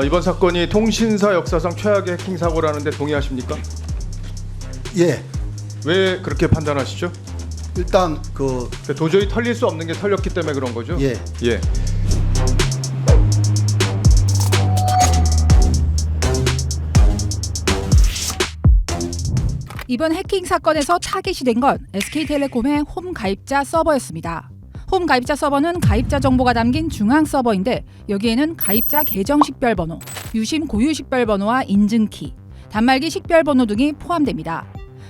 이번 사건이 통신사 역사상 최악의 해킹 사고라는데 동의하십니까? 예, 왜 그렇게 판단하시죠? 일단 도저히 털릴 수 없는 게 털렸기 때문에 그런 거죠? 예. 예. 이번 해킹 사건에서 타깃이 된 건 SK텔레콤의 홈 가입자 서버였습니다. 홈 가입자 서버는 가입자 정보가 담긴 중앙 서버인데 여기에는 가입자 계정 식별번호, 유심 고유 식별번호와 인증키, 단말기 식별번호 등이 포함됩니다.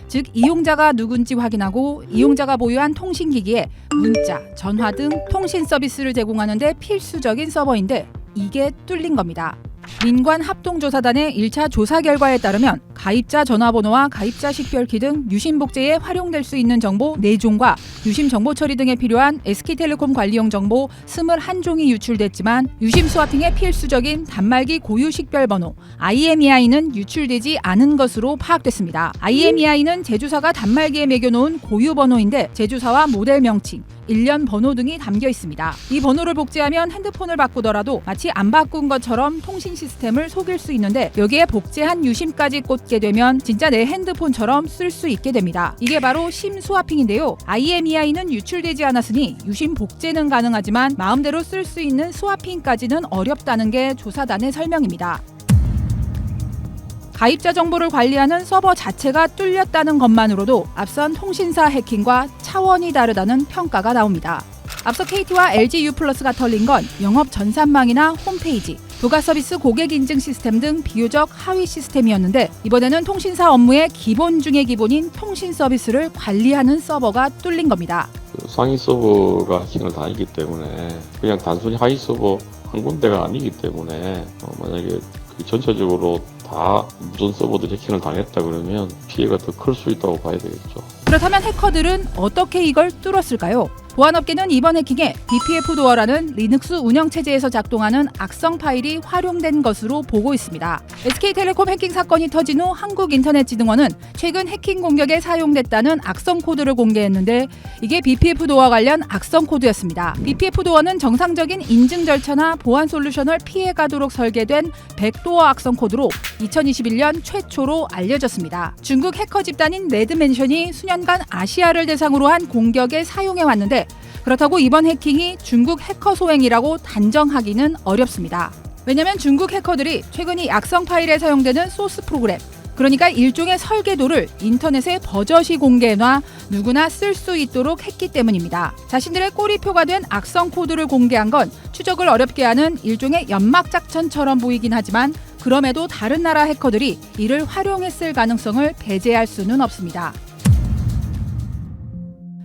즉 이용자가 누군지 확인하고 이용자가 보유한 통신기기에 문자, 전화 등 통신 서비스를 제공하는 데 필수적인 서버인데 이게 뚫린 겁니다. 민관 합동조사단의 1차 조사 결과에 따르면 가입자 전화번호와 가입자 식별키 등 유심 복제에 활용될 수 있는 정보 4종과 유심 정보 처리 등에 필요한 SK텔레콤 관리용 정보 21종이 유출됐지만 유심 스와핑에 필수적인 단말기 고유 식별번호 IMEI는 유출되지 않은 것으로 파악됐습니다. IMEI는 제조사가 단말기에 매겨놓은 고유 번호인데 제조사와 모델 명칭, 일련 번호 등이 담겨 있습니다. 이 번호를 복제하면 핸드폰을 바꾸더라도 마치 안 바꾼 것처럼 통신 시스템을 속일 수 있는데 여기에 복제한 유심까지 꽂게 되면 진짜 내 핸드폰처럼 쓸 수 있게 됩니다. 이게 바로 심 스와핑인데요. IMEI는 유출되지 않았으니 유심 복제는 가능하지만 마음대로 쓸 수 있는 스와핑까지는 어렵다는 게 조사단의 설명입니다. 가입자 정보를 관리하는 서버 자체가 뚫렸다는 것만으로도 앞선 통신사 해킹과 차원이 다르다는 평가가 나옵니다. 앞서 KT와 LG U+가 털린 건 영업 전산망이나 홈페이지, 부가 서비스 고객 인증 시스템 등 비교적 하위 시스템이었는데 이번에는 통신사 업무의 기본 중의 기본인 통신 서비스를 관리하는 서버가 뚫린 겁니다. 상위 서버가 해킹을 당했기 때문에 그냥 단순히 하위 서버 한 군데가 아니기 때문에 만약에 전체적으로 다 무전 서버들이 해킹을 당했다 그러면 피해가 더 클 수 있다고 봐야 되겠죠. 그렇다면 해커들은 어떻게 이걸 뚫었을까요? 보안업계는 이번 해킹에 BPF 도어라는 리눅스 운영체제에서 작동하는 악성 파일이 활용된 것으로 보고 있습니다. SK텔레콤 해킹 사건이 터진 후 한국인터넷진흥원은 최근 해킹 공격에 사용됐다는 악성 코드를 공개했는데 이게 BPF 도어 관련 악성 코드였습니다. BPF 도어는 정상적인 인증 절차나 보안 솔루션을 피해가도록 설계된 백도어 악성 코드로 2021년 최초로 알려졌습니다. 중국 해커 집단인 레드맨션이 수년간 아시아를 대상으로 한 공격에 사용해왔는데 그렇다고 이번 해킹이 중국 해커 소행이라고 단정하기는 어렵습니다. 왜냐하면 중국 해커들이 최근 이 악성 파일에 사용되는 소스 프로그램, 그러니까 일종의 설계도를 인터넷에 버젓이 공개해놔 누구나 쓸 수 있도록 했기 때문입니다. 자신들의 꼬리표가 된 악성 코드를 공개한 건 추적을 어렵게 하는 일종의 연막작전처럼 보이긴 하지만 그럼에도 다른 나라 해커들이 이를 활용했을 가능성을 배제할 수는 없습니다.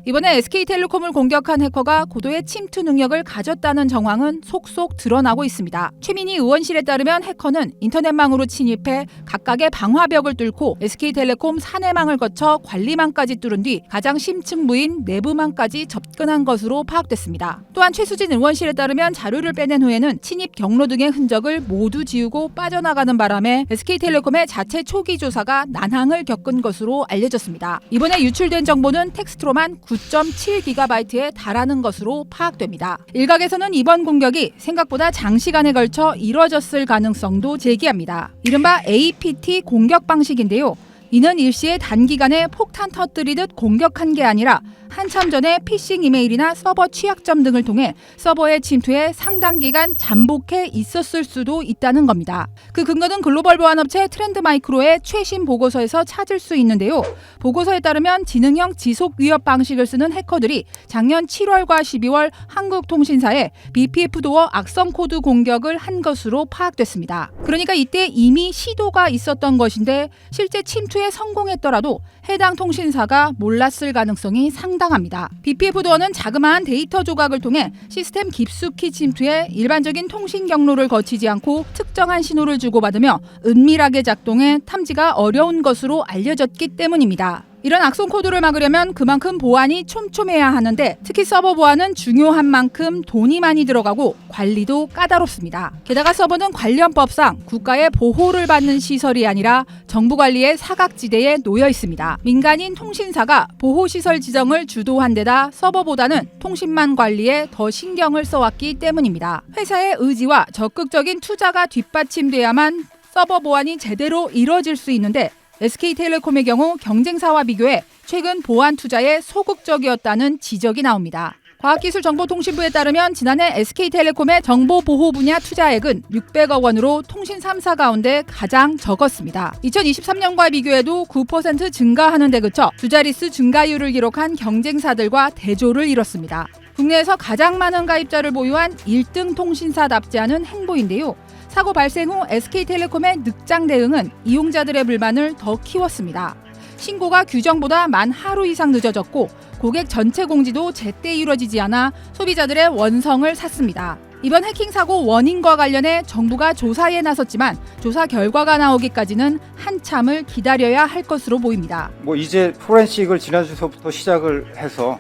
이번에 SK텔레콤을 공격한 해커가 고도의 침투 능력을 가졌다는 정황은 속속 드러나고 있습니다. 최민희 의원실에 따르면 해커는 인터넷망으로 침입해 각각의 방화벽을 뚫고 SK텔레콤 사내망을 거쳐 관리망까지 뚫은 뒤 가장 심층부인 내부망까지 접근한 것으로 파악됐습니다. 또한 최수진 의원실에 따르면 자료를 빼낸 후에는 침입 경로 등의 흔적을 모두 지우고 빠져나가는 바람에 SK텔레콤의 자체 초기 조사가 난항을 겪은 것으로 알려졌습니다. 이번에 유출된 정보는 텍스트로만 9.7GB에 달하는 것으로 파악됩니다. 일각에서는 이번 공격이 생각보다 장시간에 걸쳐 이뤄졌을 가능성도 제기합니다. 이른바 APT 공격 방식인데요. 이는 일시에 단기간에 폭탄 터뜨리듯 공격한 게 아니라 한참 전에 피싱 이메일이나 서버 취약점 등을 통해 서버에 침투해 상당 기간 잠복해 있었을 수도 있다는 겁니다. 그 근거는 글로벌 보안업체 트렌드마이크로의 최신 보고서에서 찾을 수 있는데요. 보고서에 따르면 지능형 지속 위협 방식을 쓰는 해커들이 작년 7월과 12월 한국 통신사에 BPF 도어 악성 코드 공격을 한 것으로 파악됐습니다. 그러니까 이때 이미 시도가 있었던 것인데 실제 침투에 성공했더라도 해당 통신사가 몰랐을 가능성이 상당합니다. BPF 도어는 자그마한 데이터 조각을 통해 시스템 깊숙이 침투해 일반적인 통신 경로를 거치지 않고 특정한 신호를 주고받으며 은밀하게 작동해 탐지가 어려운 것으로 알려졌기 때문입니다. 이런 악성 코드를 막으려면 그만큼 보안이 촘촘해야 하는데 특히 서버 보안은 중요한 만큼 돈이 많이 들어가고 관리도 까다롭습니다. 게다가 서버는 관련법상 국가의 보호를 받는 시설이 아니라 정부 관리의 사각지대에 놓여 있습니다. 민간인 통신사가 보호시설 지정을 주도한 데다 서버보다는 통신망 관리에 더 신경을 써왔기 때문입니다. 회사의 의지와 적극적인 투자가 뒷받침돼야만 서버 보안이 제대로 이뤄질 수 있는데 SK텔레콤의 경우 경쟁사와 비교해 최근 보안 투자에 소극적이었다는 지적이 나옵니다. 과학기술정보통신부에 따르면 지난해 SK텔레콤의 정보보호 분야 투자액은 600억 원으로 통신 3사 가운데 가장 적었습니다. 2023년과 비교해도 9% 증가하는 데 그쳐 두 자릿수 증가율을 기록한 경쟁사들과 대조를 이뤘습니다. 국내에서 가장 많은 가입자를 보유한 1등 통신사답지 않은 행보인데요. 사고 발생 후 SK텔레콤의 늑장 대응은 이용자들의 불만을 더 키웠습니다. 신고가 규정보다 만 하루 이상 늦어졌고 고객 전체 공지도 제때 이루어지지 않아 소비자들의 원성을 샀습니다. 이번 해킹 사고 원인과 관련해 정부가 조사에 나섰지만 조사 결과가 나오기까지는 한참을 기다려야 할 것으로 보입니다. 이제 포렌식을 지난주부터 시작을 해서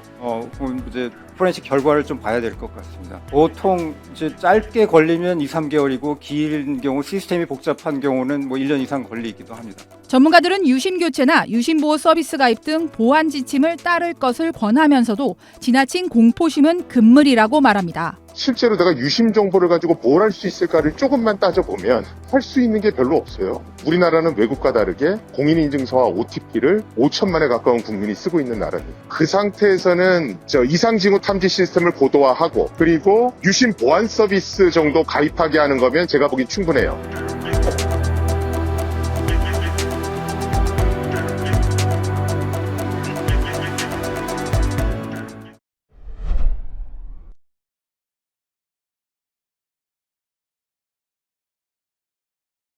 이제 포렌식 결과를 좀 봐야 될 것 같습니다. 보통 이제 짧게 걸리면 2, 3개월이고 긴 경우 시스템이 복잡한 경우는 1년 이상 걸리기도 합니다. 전문가들은 유심 교체나 유심 보호 서비스 가입 등 보안 지침을 따를 것을 권하면서도 지나친 공포심은 금물이라고 말합니다. 실제로 내가 유심 정보를 가지고 뭘 할 수 있을까를 조금만 따져보면 할 수 있는 게 별로 없어요. 우리나라는 외국과 다르게 공인인증서와 OTP를 5천만에 가까운 국민이 쓰고 있는 나라입니다. 그 상태에서는 이상징후 탐지 시스템을 고도화하고 그리고 유심 보안 서비스 정도 가입하게 하는 거면 제가 보기엔 충분해요.